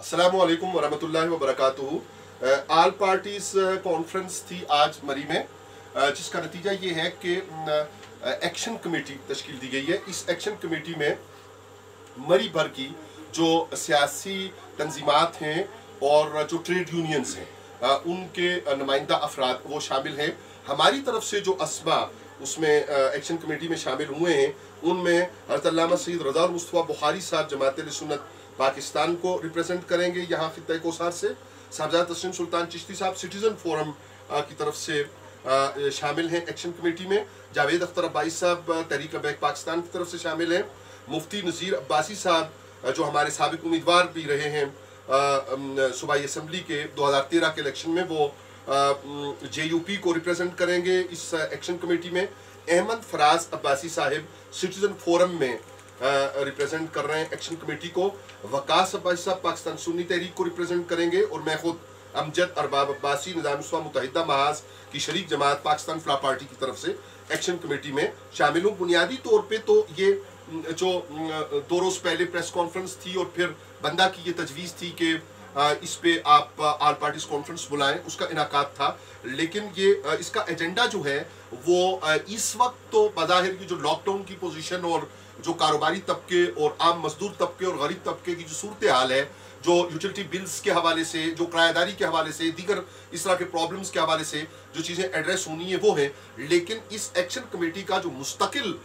अस्सलामु अलैकुम वरहमतुल्लाहि वबरकातुहू। आल पार्टीज कॉन्फ्रेंस थी आज मरी में, जिसका नतीजा ये है कि एक्शन कमेटी तश्कील दी गई है। इस एक्शन कमेटी में मरी भर की जो सियासी तंजीमात हैं और जो ट्रेड यूनियंस हैं उनके नुमाइंदा अफराद वो शामिल हैं। हमारी तरफ से जो अस्मा उसमें एक्शन कमेटी में शामिल हुए हैं उनमें हज़रत अल्लामा सैयद रज़ा और मुस्तफ़ा बुखारी साहब जमात सुन्नत पाकिस्तान को रिप्रेजेंट करेंगे यहाँ खित्ता कोसार से। साहबजादा तस्लीम सुल्तान चिश्ती साहब सिटीज़न फोरम की तरफ से शामिल हैं एक्शन कमेटी में। जावेद अख्तर अब्बासी साहब तहरीक बैक पाकिस्तान की तरफ से शामिल हैं। मुफ्ती नज़ीर अब्बासी साहब जो हमारे साबिक उम्मीदवार भी रहे हैं सूबाई असम्बली के 2013 के इलेक्शन में, वो JUP को रिप्रेजेंट करेंगे इस एक्शन कमेटी में। अहमद फराज अब्बासी साहिब सिटीज़न फोरम में रिप्रेजेंट कर रहे हैं एक्शन कमेटी को। वकास अब्बासी साहब पाकिस्तान सुन्नी तहरीक को रिप्रेजेंट करेंगे और मैं खुद अमजद अरबाब अब्बासी निज़ाम मुत्तहिदा महाज की शरीक जमात पाकिस्तान फलाह पार्टी की तरफ से एक्शन कमेटी में शामिल हूँ। बुनियादी तौर पे तो ये जो 2 रोज़ पहले प्रेस कॉन्फ्रेंस थी और फिर बंदा की ये तजवीज़ थी कि इस पे आप आल पार्टीज कॉन्फ्रेंस बुलाएं, उसका इनाकात था। लेकिन ये इसका एजेंडा जो है वो इस वक्त तो बज़ाहिर की जो लॉकडाउन की पोजीशन और जो कारोबारी तबके और आम मजदूर तबके और गरीब तबके की जो सूरत हाल है, जो यूटिलिटी बिल्स के हवाले से, जो किराएदारी के हवाले से, दीगर इस तरह के प्रॉब्लम्स के हवाले से जो चीज़ें एड्रेस होनी है वो है। लेकिन इस एक्शन कमेटी का जो मुस्तकिल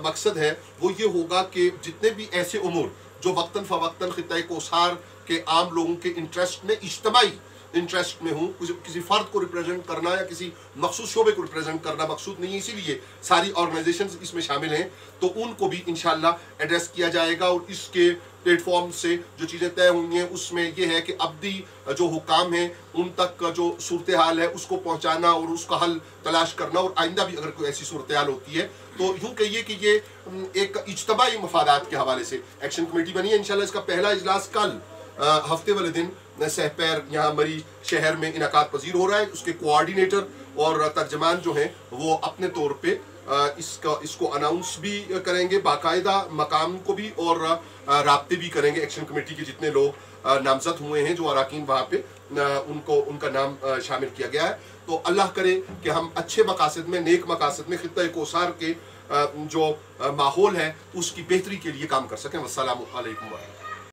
मकसद है वो ये होगा कि जितने भी ऐसे उमूर जो वक्तन फ़वक्तन खित्ता कोसार के आम लोगों के इंटरेस्ट में, इज्तमाई इंटरेस्ट में हूँ, किसी फ़र्द को रिप्रेजेंट करना या किसी मखसूस शोबे को रिप्रेजेंट करना मकसूद नहीं है, इसीलिए सारी ऑर्गेनाइजेशंस इसमें शामिल हैं, तो उनको भी इंशाल्लाह एड्रेस किया जाएगा। और इसके प्लेटफॉर्म से जो चीज़ें तय हुई हैं उसमें यह है कि अब्दी जो हुकाम हैं उन तक जो सूरत हाल है उसको पहुँचाना और उसका हल तलाश करना, और आइंदा भी अगर कोई ऐसी सूरत हाल होती है तो यूँ कहिए कि ये एक इज्तमाई मफादात के हवाले से एक्शन कमेटी बनी है। इंशाल्लाह इसका पहला इजलास कल हफ्ते वाले दिन सहपैर यहाँ मरी शहर में इनाकात पजीर हो रहा है। उसके कोऑर्डिनेटर और तर्जमान जो हैं वो अपने तौर पे इसको अनाउंस भी करेंगे, बाकायदा मकाम को भी, और राब्ते भी करेंगे। एक्शन कमेटी के जितने लोग नामजद हुए हैं, जो अराकीन वहाँ पे उनका नाम शामिल किया गया है। तो अल्लाह करे कि हम अच्छे मकासद में, नेक मकासद में खित्ता कोसार के जो माहौल है उसकी बेहतरी के लिए काम कर सकें। वस्सलामु अलैकुम।